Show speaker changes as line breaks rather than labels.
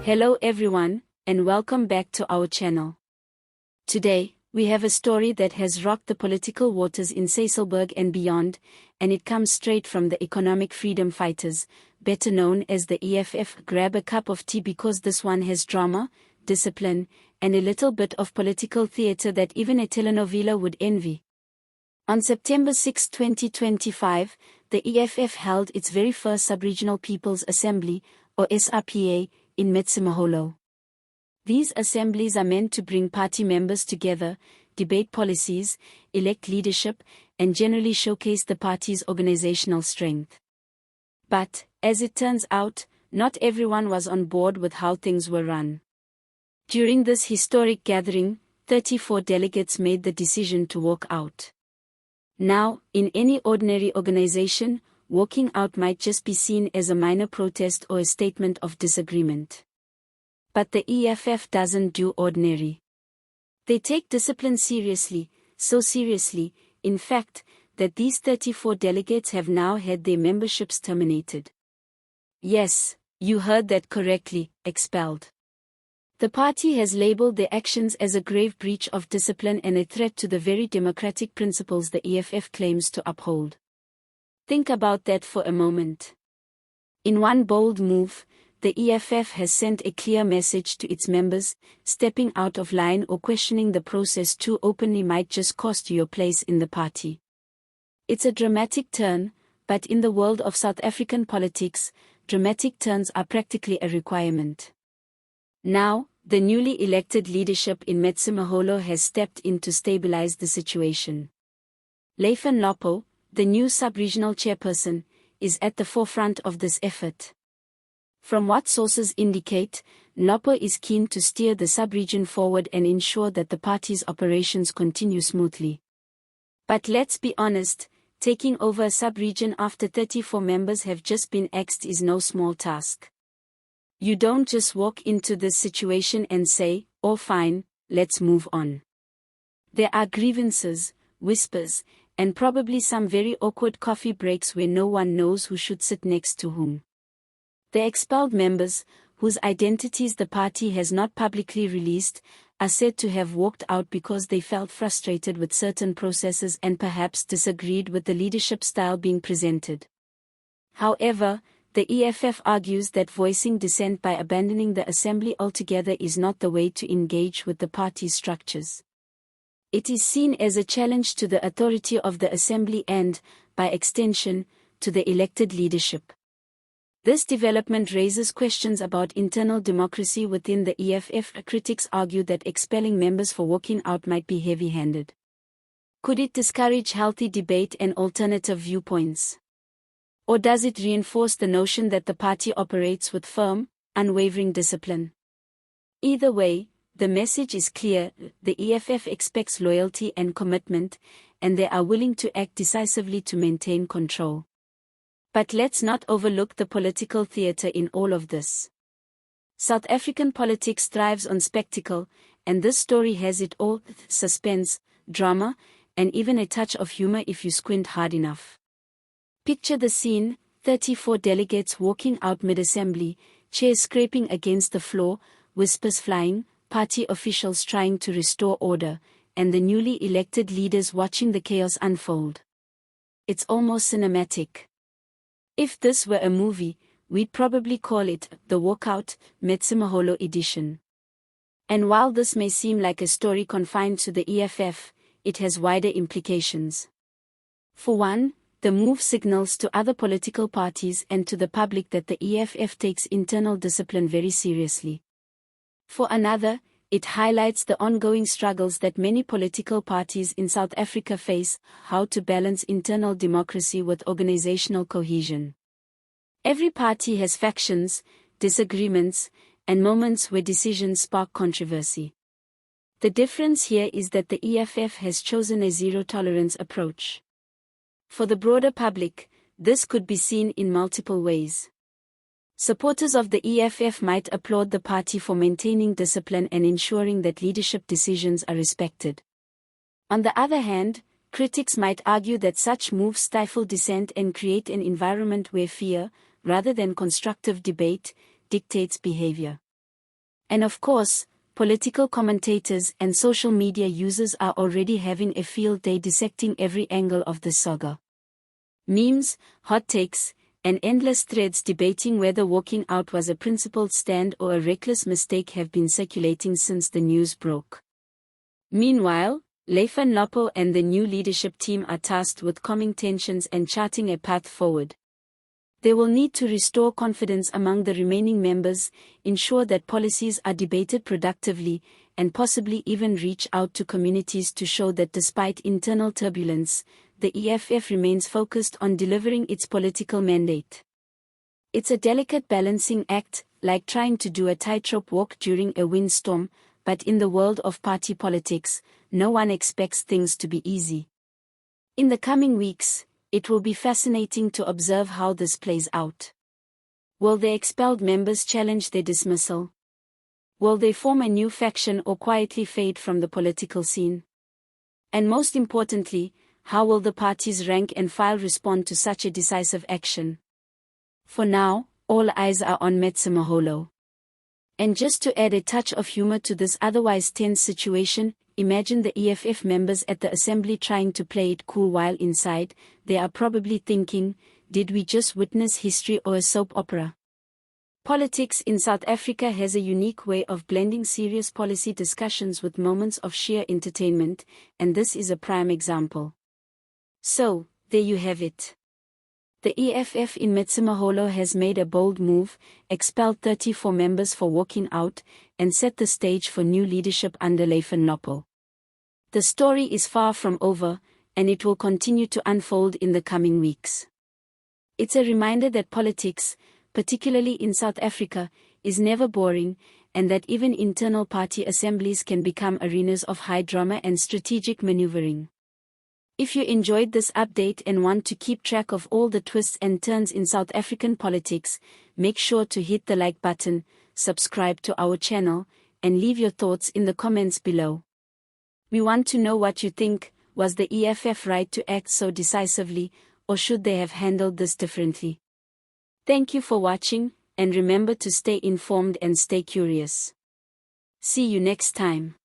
Hello everyone, and welcome back to our channel. Today, we have a story that has rocked the political waters in Sasolburg and beyond, and it comes straight from the economic freedom fighters, better known as the EFF. Grab a cup of tea because this one has drama, discipline, and a little bit of political theater that even a telenovela would envy. On September 6, 2025, the EFF held its very first Sub-Regional People's Assembly, or SRPA, in Metsimaholo. These assemblies are meant to bring party members together, debate policies, elect leadership, and generally showcase the party's organizational strength. But, as it turns out, not everyone was on board with how things were run. During this historic gathering, 34 delegates made the decision to walk out. Now, in any ordinary organization, walking out might just be seen as a minor protest or a statement of disagreement. But the EFF doesn't do ordinary. They take discipline seriously, so seriously, in fact, that these 34 delegates have now had their memberships terminated. Yes, you heard that correctly, expelled. The party has labeled their actions as a grave breach of discipline and a threat to the very democratic principles the EFF claims to uphold. Think about that for a moment. In one bold move, the EFF has sent a clear message to its members: stepping out of line or questioning the process too openly might just cost you your place in the party. It's a dramatic turn, but in the world of South African politics, dramatic turns are practically a requirement. Now, the newly elected leadership in Metsimaholo has stepped in to stabilize the situation. Lefa Nhlapo, the new sub-regional chairperson, is at the forefront of this effort. From what sources indicate, Nhlapo is keen to steer the sub-region forward and ensure that the party's operations continue smoothly. But let's be honest, taking over a sub-region after 34 members have just been axed is no small task. You don't just walk into this situation and say, "Oh fine, let's move on." There are grievances, whispers, and probably some very awkward coffee breaks where no one knows who should sit next to whom. The expelled members, whose identities the party has not publicly released, are said to have walked out because they felt frustrated with certain processes and perhaps disagreed with the leadership style being presented. However, the EFF argues that voicing dissent by abandoning the assembly altogether is not the way to engage with the party's structures. It is seen as a challenge to the authority of the assembly and, by extension, to the elected leadership. This development raises questions about internal democracy within the EFF. Critics argue that expelling members for walking out might be heavy-handed. Could it discourage healthy debate and alternative viewpoints? Or does it reinforce the notion that the party operates with firm, unwavering discipline? Either way, the message is clear: the EFF expects loyalty and commitment, and they are willing to act decisively to maintain control. But let's not overlook the political theater in all of this. South African politics thrives on spectacle, and this story has it all: suspense, drama, and even a touch of humor if you squint hard enough. Picture the scene: 34 delegates walking out mid-assembly, chairs scraping against the floor, whispers flying, party officials trying to restore order, and the newly elected leaders watching the chaos unfold. It's almost cinematic. If this were a movie, we'd probably call it the Walkout, Metsimaholo edition. And while this may seem like a story confined to the EFF, it has wider implications. For one, the move signals to other political parties and to the public that the EFF takes internal discipline very seriously. For another, it highlights the ongoing struggles that many political parties in South Africa face: how to balance internal democracy with organizational cohesion. Every party has factions, disagreements, and moments where decisions spark controversy. The difference here is that the EFF has chosen a zero-tolerance approach. For the broader public, this could be seen in multiple ways. Supporters of the EFF might applaud the party for maintaining discipline and ensuring that leadership decisions are respected. On the other hand, critics might argue that such moves stifle dissent and create an environment where fear, rather than constructive debate, dictates behavior. And of course, political commentators and social media users are already having a field day dissecting every angle of the saga. Memes, hot takes, and endless threads debating whether walking out was a principled stand or a reckless mistake have been circulating since the news broke. Meanwhile, Lefa Nhlapo and the new leadership team are tasked with calming tensions and charting a path forward. They will need to restore confidence among the remaining members, ensure that policies are debated productively, and possibly even reach out to communities to show that despite internal turbulence, the EFF remains focused on delivering its political mandate. It's a delicate balancing act, like trying to do a tightrope walk during a windstorm, but in the world of party politics, no one expects things to be easy. In the coming weeks, it will be fascinating to observe how this plays out. Will the expelled members challenge their dismissal? Will they form a new faction or quietly fade from the political scene? And most importantly, how will the party's rank and file respond to such a decisive action? For now, all eyes are on Metsimaholo. And just to add a touch of humor to this otherwise tense situation, imagine the EFF members at the assembly trying to play it cool while inside, they are probably thinking, did we just witness history or a soap opera? Politics in South Africa has a unique way of blending serious policy discussions with moments of sheer entertainment, and this is a prime example. So, there you have it. The EFF in Metsimaholo has made a bold move, expelled 34 members for walking out, and set the stage for new leadership under Lefa Nhlapo. The story is far from over, and it will continue to unfold in the coming weeks. It's a reminder that politics, particularly in South Africa, is never boring, and that even internal party assemblies can become arenas of high drama and strategic maneuvering. If you enjoyed this update and want to keep track of all the twists and turns in South African politics, make sure to hit the like button, subscribe to our channel, and leave your thoughts in the comments below. We want to know what you think. Was the EFF right to act so decisively, or should they have handled this differently? Thank you for watching, and remember to stay informed and stay curious. See you next time.